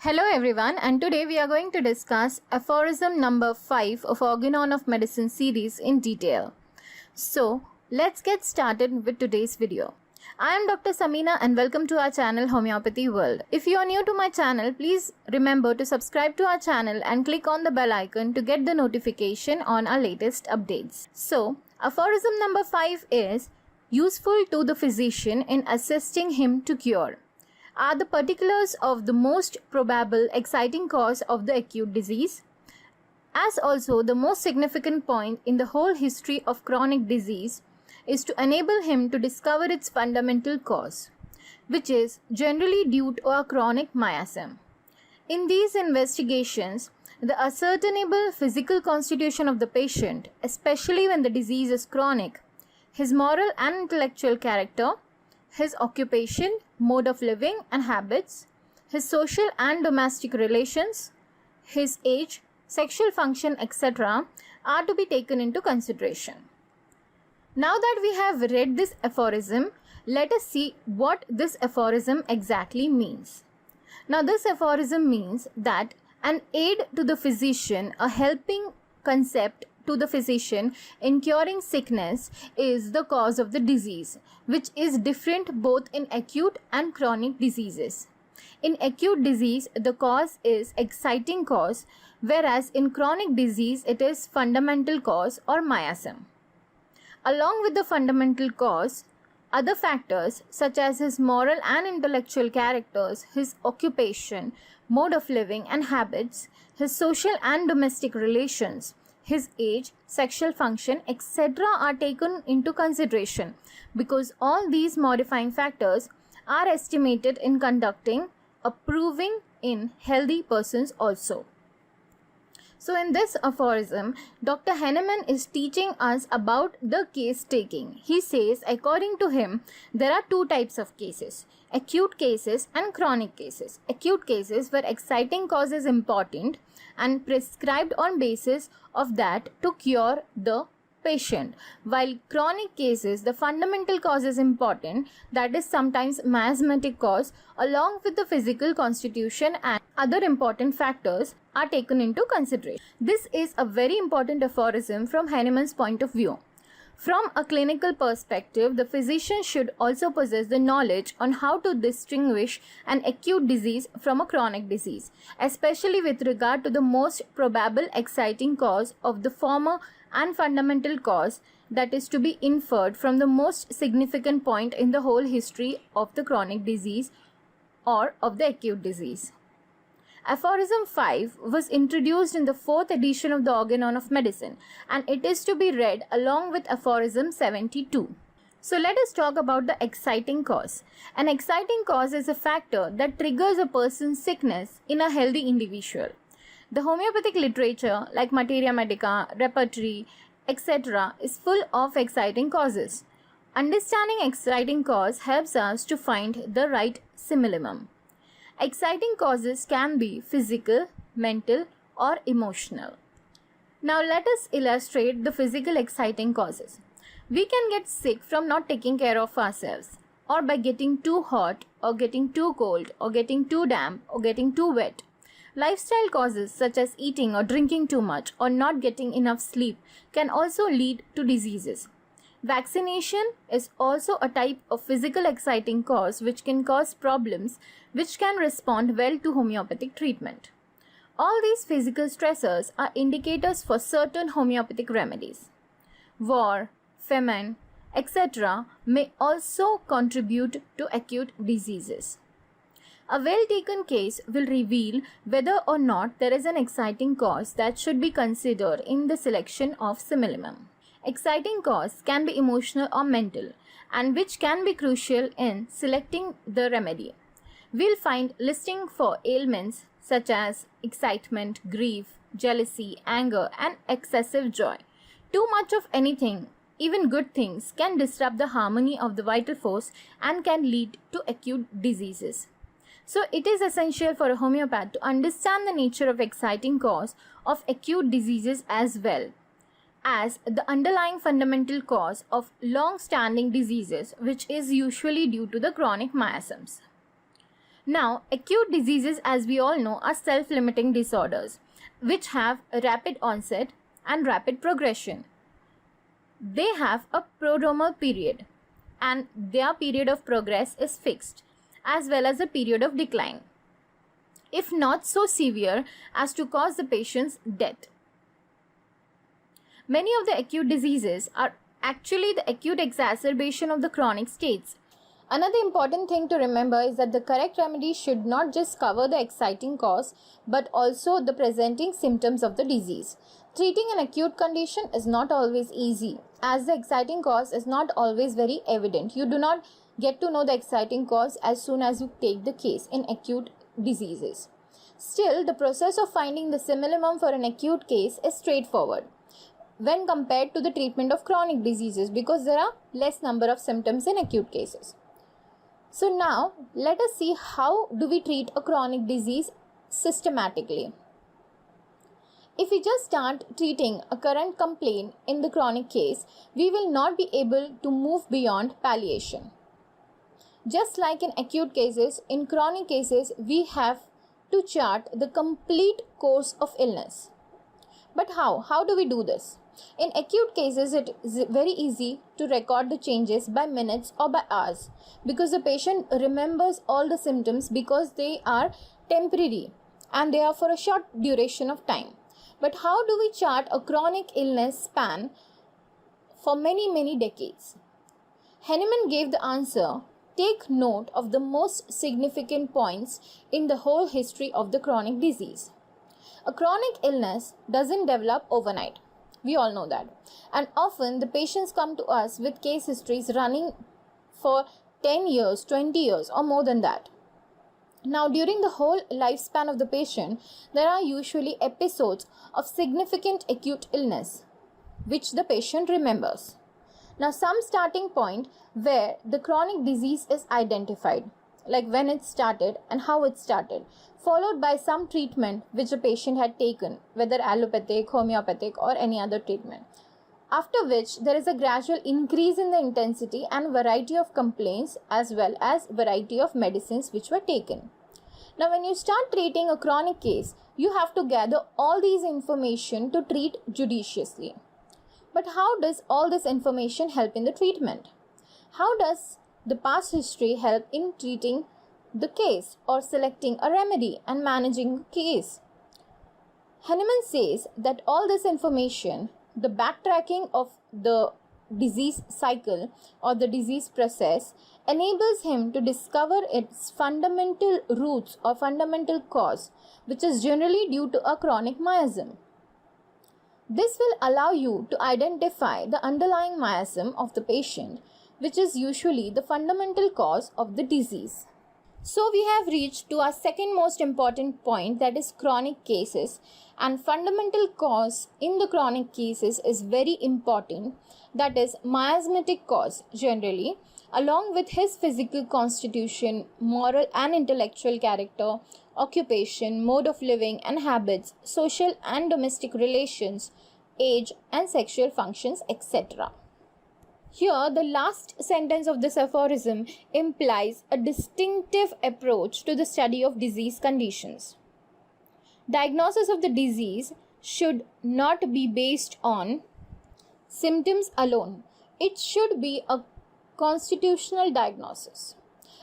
Hello everyone, and today we are going to discuss aphorism number 5 of Organon of Medicine series in detail. So, let's get started with today's video. I am Dr. Samina and welcome to our channel Homeopathy World. If you are new to my channel, please remember to subscribe to our channel and click on the bell icon to get the notification on our latest updates. So, aphorism number 5 is useful to the physician in assisting him to cure. Are the particulars of the most probable exciting cause of the acute disease, as also the most significant point in the whole history of chronic disease is to enable him to discover its fundamental cause, which is generally due to a chronic miasm. In these investigations, the ascertainable physical constitution of the patient, especially when the disease is chronic, his moral and intellectual character, his occupation, mode of living and habits, his social and domestic relations, his age, sexual function, etc. are to be taken into consideration. Now that we have read this aphorism, let us see what this aphorism exactly means. Now this aphorism means that an aid to the physician, a helping concept to the physician in curing sickness is the cause of the disease, which is different both in acute and chronic diseases. In acute disease, the cause is exciting cause, whereas in chronic disease, it is fundamental cause or miasm. Along with the fundamental cause, other factors such as his moral and intellectual characters, his occupation, mode of living and habits, his social and domestic relations, his age, sexual function, etc. are taken into consideration because all these modifying factors are estimated in conducting a proving in healthy persons also. So in this aphorism, Dr. Hahnemann is teaching us about the case taking. He says, according to him, there are two types of cases: acute cases and chronic cases. Acute cases where exciting cause is important and prescribed on basis of that to cure the patient, while chronic cases the fundamental cause is important, that is sometimes miasmatic cause, along with the physical constitution and other important factors are taken into consideration. This is a very important aphorism from Hahnemann's point of view. From a clinical perspective, the physician should also possess the knowledge on how to distinguish an acute disease from a chronic disease, especially with regard to the most probable exciting cause of the former and fundamental cause that is to be inferred from the most significant point in the whole history of the chronic disease or of the acute disease. Aphorism 5 was introduced in the 4th edition of the Organon of Medicine, and it is to be read along with aphorism 72. So let us talk about the exciting cause. An exciting cause is a factor that triggers a person's sickness in a healthy individual. The homeopathic literature like Materia Medica, Repertory, etc. is full of exciting causes. Understanding exciting cause helps us to find the right simillimum. Exciting causes can be physical, mental, or emotional. Now let us illustrate the physical exciting causes. We can get sick from not taking care of ourselves, or by getting too hot, or getting too cold, or getting too damp, or getting too wet. Lifestyle causes such as eating or drinking too much, or not getting enough sleep can also lead to diseases. Vaccination is also a type of physical exciting cause which can cause problems which can respond well to homeopathic treatment. All these physical stressors are indicators for certain homeopathic remedies. War, famine, etc. may also contribute to acute diseases. A well-taken case will reveal whether or not there is an exciting cause that should be considered in the selection of simillimum. Exciting cause can be emotional or mental, and which can be crucial in selecting the remedy. We'll find listing for ailments such as excitement, grief, jealousy, anger, and excessive joy. Too much of anything, even good things, can disrupt the harmony of the vital force and can lead to acute diseases. So it is essential for a homeopath to understand the nature of exciting cause of acute diseases as well as the underlying fundamental cause of long-standing diseases, which is usually due to the chronic miasms. Now, acute diseases, as we all know, are self-limiting disorders which have a rapid onset and rapid progression. They have a prodromal period and their period of progress is fixed, as well as a period of decline, if not so severe as to cause the patient's death. Many of the acute diseases are actually the acute exacerbation of the chronic states. Another important thing to remember is that the correct remedy should not just cover the exciting cause but also the presenting symptoms of the disease. Treating an acute condition is not always easy, as the exciting cause is not always very evident. You do not get to know the exciting cause as soon as you take the case in acute diseases. Still, the process of finding the simillimum for an acute case is straightforward when compared to the treatment of chronic diseases, because there are less number of symptoms in acute cases. So now let us see how do we treat a chronic disease systematically. If we just start treating a current complaint in the chronic case, we will not be able to move beyond palliation. Just like in acute cases, in chronic cases we have to chart the complete course of illness. But how? How do we do this? In acute cases, it is very easy to record the changes by minutes or by hours, because the patient remembers all the symptoms because they are temporary and they are for a short duration of time. But how do we chart a chronic illness span for many decades? Henneman gave the answer: take note of the most significant points in the whole history of the chronic disease. A chronic illness doesn't develop overnight. We all know that. And often the patients come to us with case histories running for 10 years, 20 years or more than that. Now, during the whole lifespan of the patient, there are usually episodes of significant acute illness which the patient remembers. Now, some starting point where the chronic disease is identified, like when it started and how it started, followed by some treatment which the patient had taken, whether allopathic, homeopathic or any other treatment. After which there is a gradual increase in the intensity and variety of complaints as well as variety of medicines which were taken. Now, when you start treating a chronic case, you have to gather all these information to treat judiciously. But how does all this information help in the treatment? How does the past history help in treating the case or selecting a remedy and managing a case? Henneman says that all this information, the backtracking of the disease cycle or the disease process, enables him to discover its fundamental roots or fundamental cause, which is generally due to a chronic miasm. This will allow you to identify the underlying miasm of the patient, which is usually the fundamental cause of the disease. So we have reached to our second most important point, that is chronic cases, and fundamental cause in the chronic cases is very important, that is miasmatic cause generally, along with his physical constitution, moral and intellectual character, occupation, mode of living and habits, social and domestic relations, age and sexual functions, etc. Here, the last sentence of this aphorism implies a distinctive approach to the study of disease conditions. Diagnosis of the disease should not be based on symptoms alone. It should be a constitutional diagnosis.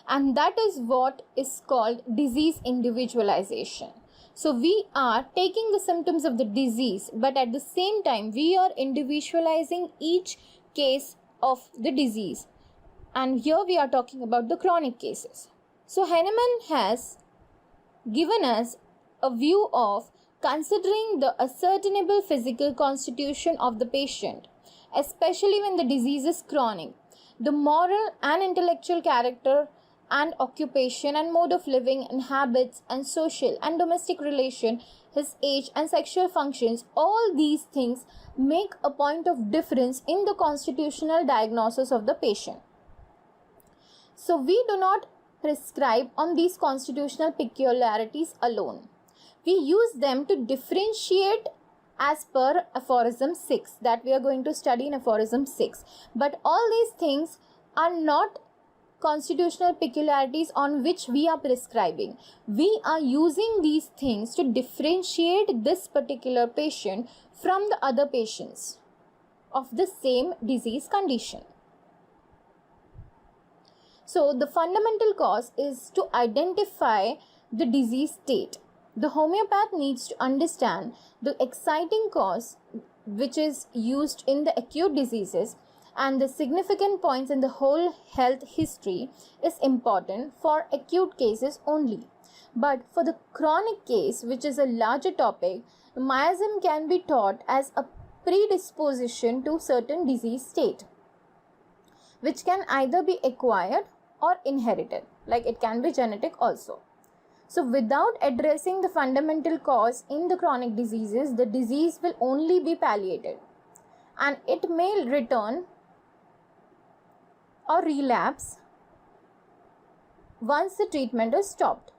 And that is what is called disease individualization. So we are taking the symptoms of the disease, but at the same time, we are individualizing each case of the disease, and here we are talking about the chronic cases. So Henneman has given us a view of considering the ascertainable physical constitution of the patient, especially when the disease is chronic, the moral and intellectual character and occupation and mode of living and habits and social and domestic relation, his age and sexual functions, all these things make a point of difference in the constitutional diagnosis of the patient. So we do not prescribe on these constitutional peculiarities alone. We use them to differentiate as per aphorism 6 that we are going to study in aphorism 6. But all these things are not constitutional peculiarities on which we are prescribing. We are using these things to differentiate this particular patient from the other patients of the same disease condition. So the fundamental cause is to identify the disease state. The homeopath needs to understand the exciting cause which is used in the acute diseases, and the significant points in the whole health history is important for acute cases only. But for the chronic case, which is a larger topic, miasm can be taught as a predisposition to certain disease state, which can either be acquired or inherited, like it can be genetic also. So without addressing the fundamental cause in the chronic diseases, the disease will only be palliated and it may return or relapse once the treatment is stopped.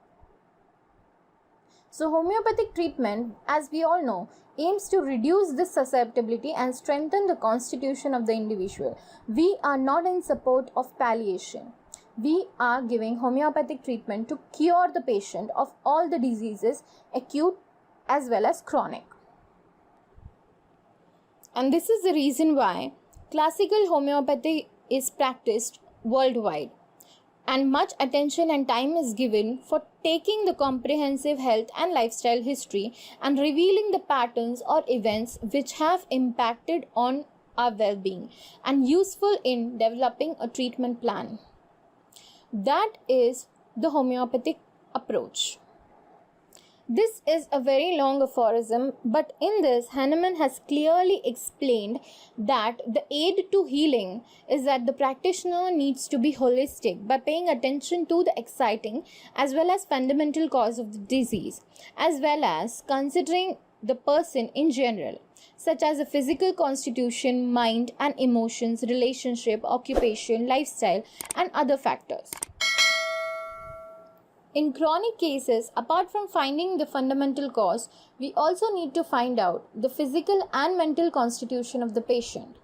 So homeopathic treatment, as we all know, aims to reduce this susceptibility and strengthen the constitution of the individual. We are not in support of palliation. We are giving homeopathic treatment to cure the patient of all the diseases, acute as well as chronic. And this is the reason why classical homeopathy is practiced worldwide, and much attention and time is given for taking the comprehensive health and lifestyle history and revealing the patterns or events which have impacted on our well-being and useful in developing a treatment plan. That is the homeopathic approach. This is a very long aphorism, but in this, Hahnemann has clearly explained that the aid to healing is that the practitioner needs to be holistic by paying attention to the exciting as well as fundamental cause of the disease, as well as considering the person in general, such as the physical constitution, mind and emotions, relationship, occupation, lifestyle, and other factors. In chronic cases, apart from finding the fundamental cause, we also need to find out the physical and mental constitution of the patient,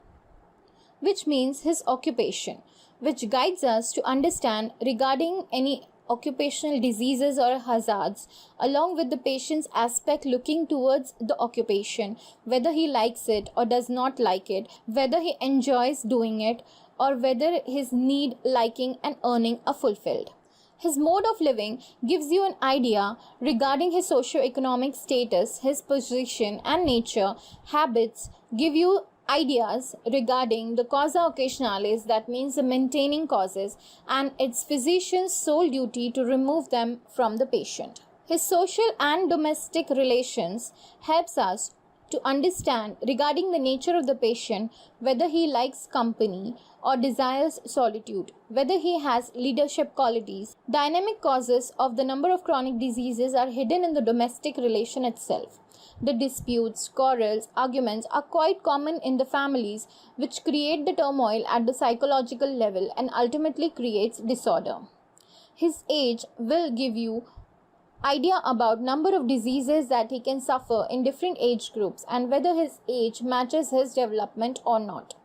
which means his occupation, which guides us to understand regarding any occupational diseases or hazards, along with the patient's aspect looking towards the occupation, whether he likes it or does not like it, whether he enjoys doing it, or whether his need, liking and earning are fulfilled. His mode of living gives you an idea regarding his socio-economic status, his position and nature. Habits give you ideas regarding the causa occasionalis, that means the maintaining causes, and its physician's sole duty to remove them from the patient. His social and domestic relations helps us to understand regarding the nature of the patient, whether he likes company or desires solitude, whether he has leadership qualities. Dynamic causes of the number of chronic diseases are hidden in the domestic relation itself. The disputes, quarrels, arguments are quite common in the families, which create the turmoil at the psychological level and ultimately creates disorder. His age will give you idea about number of diseases that he can suffer in different age groups and whether his age matches his development or not.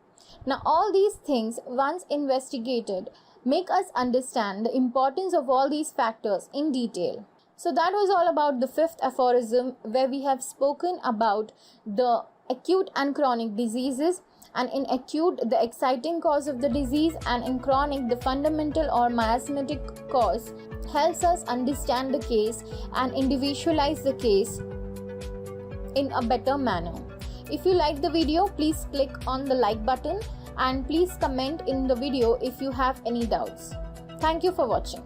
Now all these things, once investigated, make us understand the importance of all these factors in detail. So that was all about the fifth aphorism, where we have spoken about the acute and chronic diseases, and in acute the exciting cause of the disease, and in chronic the fundamental or miasmatic cause helps us understand the case and individualize the case in a better manner. If you like the video, please click on the like button and please comment in the video if you have any doubts. Thank you for watching.